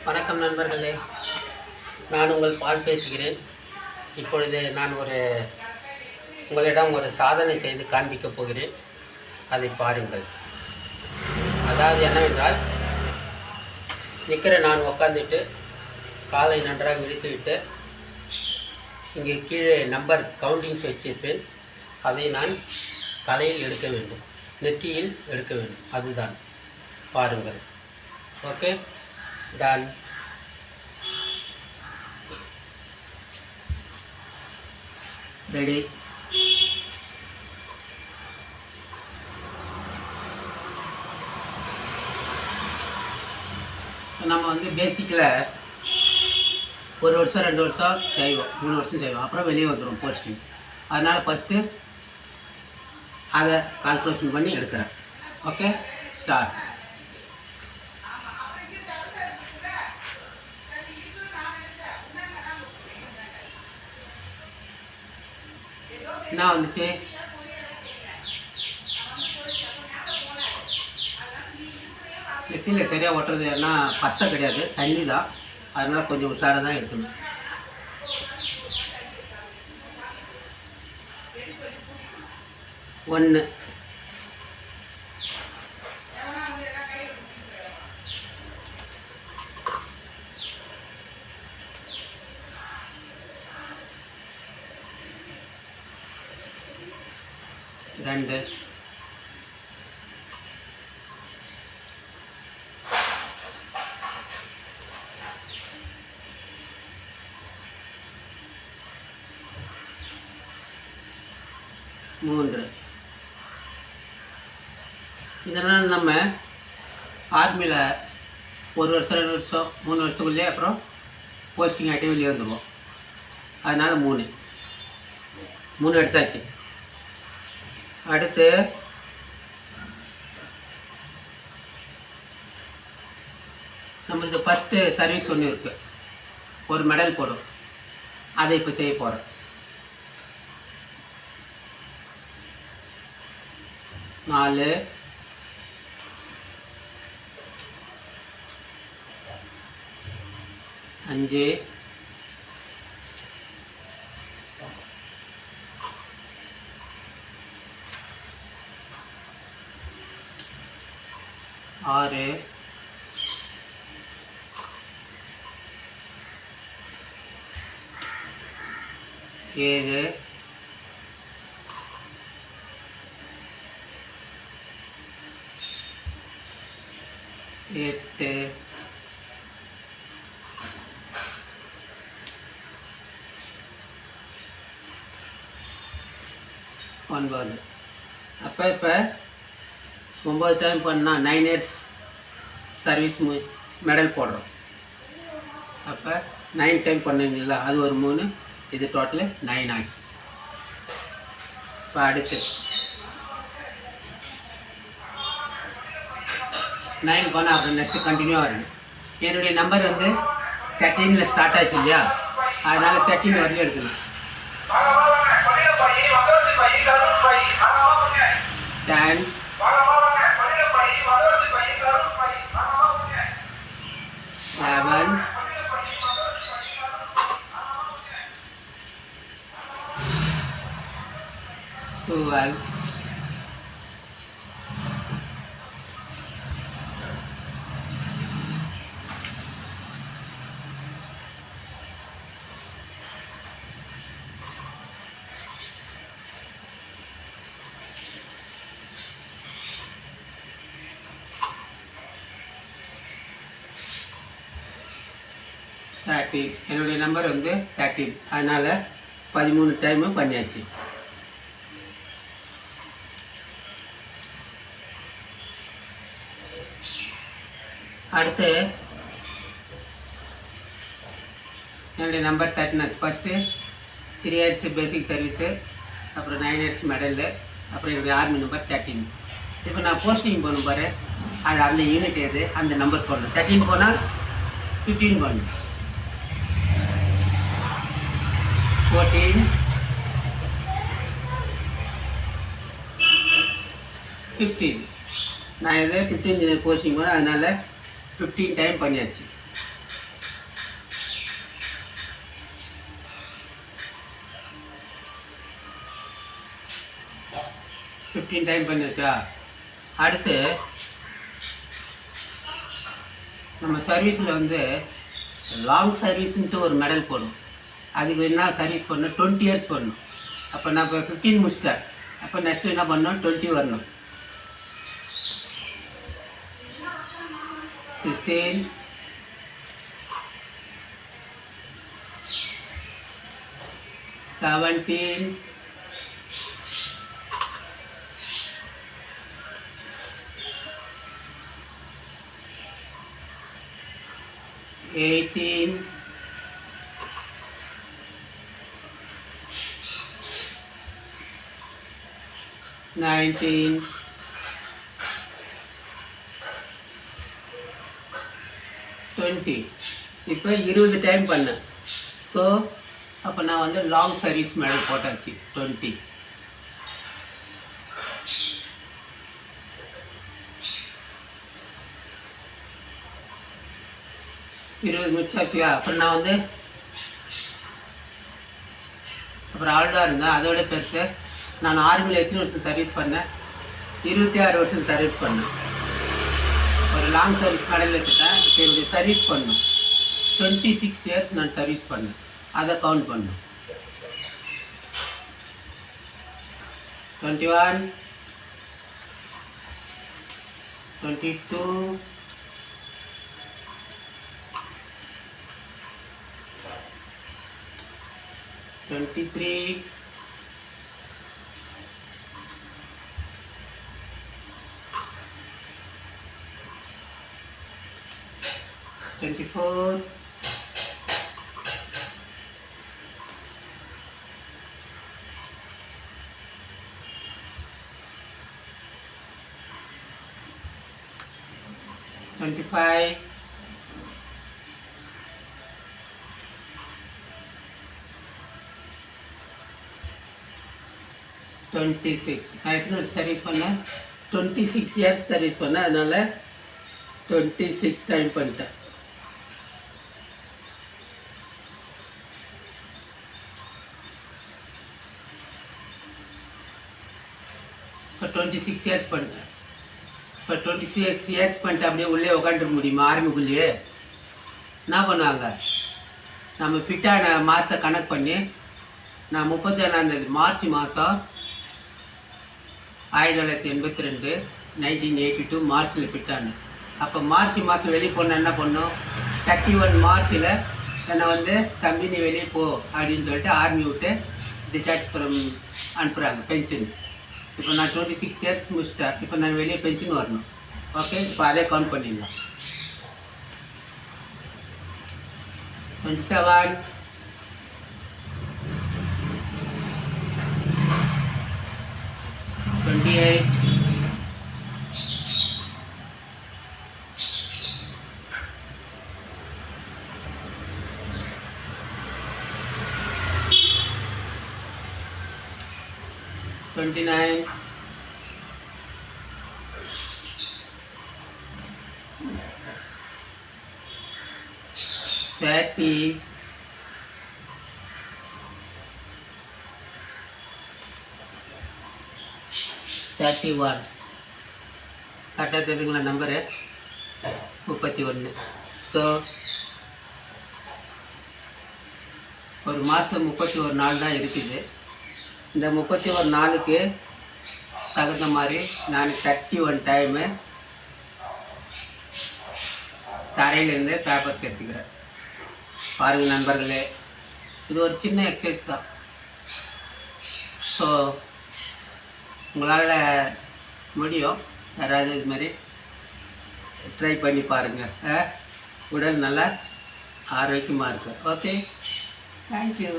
வணக்கம் நண்பர்களே, நான் உங்கள் பால் பேசுகிறேன். இப்பொழுது நான் உங்களிடம் ஒரு சாதனை செய்து காண்பிக்கப் போகிறேன். அதை பாருங்கள். அதாவது என்னவென்றால், நான் உட்காந்துட்டு காலை நன்றாக விரித்துவிட்டு இங்கே கீழே நம்பர் கவுண்டிங்ஸ் வச்சிருப்பேன். அதை நான் தலையில் எடுக்க வேண்டும், நெற்றியில் எடுக்க வேண்டும். அதுதான், பாருங்கள். Okay, done. ரெடி. நம்ம பேசிக்கில் 1 வருஷம் 2 வருஷம் செய்வோம், 3 வருஷம் செய்வோம், அப்புறம் வெளியே வந்துடும் போஸ்டிங். அதனால் ஃபஸ்ட்டு அதை கால்குலேஷன் பண்ணி எடுக்கிறேன். Okay, start. என்ன வந்துச்சு? நெத்தியில் சரியாக ஒட்டுறது ஏன்னா பசை கிடையாது, தண்ணி தான். அதனால் கொஞ்சம் உஷாராக தான் இருக்கணும். ஒன்று, ரெண்டு, மூன்று. இதனால் நம்ம ஆர்மியில் 1 வருஷம் 2 வருஷம் 3 வருஷத்துக்குள்ளே அப்புறம் போஸ்டிங் ஆகிட்டு வெளியே வந்துடுவோம். அதனால் 3 எடுத்தாச்சு. அடுத்து நம்மளுக்கு ஃபஸ்ட்டு சர்வீஸ் ஒன்று இருக்குது, ஒரு மெடல் போடும். அதை இப்போ செய்ய போகிறோம். 4, 5, 6, 7, 8, 9. அப்போ 9 டைம் பண்ணால் 9 இயர்ஸ் சர்வீஸ் மெடல் போடுறோம். அப்போ 9 டைம் பண்ணுவீங்களா, அது ஒரு 3, இது டோட்டலு 9 ஆச்சு. இப்போ அடுத்து 9 பண்ணால் அப்புறம் நெக்ஸ்ட்டு கண்டினியூ வரணும். என்னுடைய நம்பர் 13 ஸ்டார்ட் ஆச்சு இல்லையா, அதனால் 13 வரையும் எடுக்கணும். 10, 11, 12, 13. என்னுடைய நம்பர் 13, அதனால் 13 டைமு பண்ணியாச்சு. அடுத்து என்னுடைய நம்பர் 13 ஆச்சு. ஃபஸ்ட்டு 3 இயர்ஸ் பேசிக் சர்வீஸு, அப்புறம் 9 இயர்ஸ் மெடலு, அப்புறம் என்னுடைய ஆர்மி நம்பர் 13. இப்போ நான் போஸ்டிங் போகணும் பாரு, அது அந்த யூனிட் எது, அந்த நம்பர் போடணும். 13 போனால் 15 போடணும். 14, 15. நான் 15 இன்ஜினியர் போஸ்டிங் போனேன், அதனால் 15 டைம் பண்ணியாச்சு. 15 டைம் பண்ணி வச்சா. அடுத்து நம்ம சர்வீஸில் வந்து லாங் சர்வீஸ்ன்ட்டு ஒரு மெடல் போடணும். அதுக்கு என்ன சர்வீஸ் பண்ணணும், 20 இயர்ஸ் பண்ணணும். அப்போ நான் இப்போ 15 முடிச்சிட்டேன். அப்போ நெக்ஸ்ட் என்ன பண்ணணும், 20 வரணும். 16, 17, 18, 19, 20. இப்போ 20 டைம் பண்ணேன். ஸோ அப்போ நான் வந்து லாங் சர்வீஸ் மெடல் போட்டாச்சு 20. முடிச்சாச்சுயா. அப்புறம் நான் வந்து அப்புறம் ஆல்டாக இருந்தேன். அதோட பெருசு நான் ஆர்மியில் எத்தனை வருஷம் சர்வீஸ் பண்ணேன், 26 வருஷம் சர்வீஸ் பண்ணேன். ஒரு லாங் சர்வீஸ் மெடல் எடுத்துட்டேன். இப்போ என்னுடைய சர்வீஸ் பண்ணேன் 26 இயர்ஸ் நான் சர்வீஸ் பண்ணேன். அதை கவுண்ட் பண்ணேன். 21, 22, 23, 24, 25, 26. நான் எத்தனை வருஷம் சர்வீஸ் பண்ணேன், 26 இயர்ஸ் சர்வீஸ் பண்ணேன். அதனால் 26 டைம் பண்ணிட்டேன். இப்போ 26 இயர்ஸ் பண்ணிட்டேன். இப்போ 26 இயர்ஸ் பண்ணிட்டு அப்படியே உள்ளே உட்காந்துருக்க முடியுமா? ஆர்மிக்குள்ளேயே என்ன பண்ணுவாங்க, நம்ம ஃபிட்டான மாதத்தை கணக்கு பண்ணி நான் 31 மார்ச் மாதம் 1982 1982 மார்ச்சில் ஃபிட்டானேன். அப்போ மார்ச் மாதம் வெளியே போனால் என்ன பண்ணோம், 31 மார்ச்சில் என்னை வந்து தம்பி நீ வெளியே போ அப்படின்னு சொல்லிட்டு ஆர்மி விட்டு டிஸ்சார்ஜ் அனுப்புகிறாங்க பென்ஷன். இப்போ நான் 26 இயர்ஸ் முடிச்சிட்டேன். இப்போ நான் வெளியே பென்ஷன் வரணும். ஓகே, இப்போ அதே கவுண்ட் பண்ணிடலாம். 27, 28, 29, 30, 31. கரெக்டாக தெரியுதுங்களா நம்பரு? 31. ஸோ ஒரு மாதம் 31 நாள் தான் இருக்குது. இந்த 31 நாளுக்கு தகுந்த மாதிரி நான் 31 டைமு தரையிலேருந்து பேப்பர்ஸ் எடுத்துக்கிறேன். பாருங்கள் நண்பர்களே, இது ஒரு சின்ன எக்ஸசைஸ் தான். ஸோ உங்களால் முடியும். யாராவது இது மாதிரி ட்ரை பண்ணி பாருங்கள். உடல் நல்லா ஆரோக்கியமாக இருக்குது. Okay, thank you.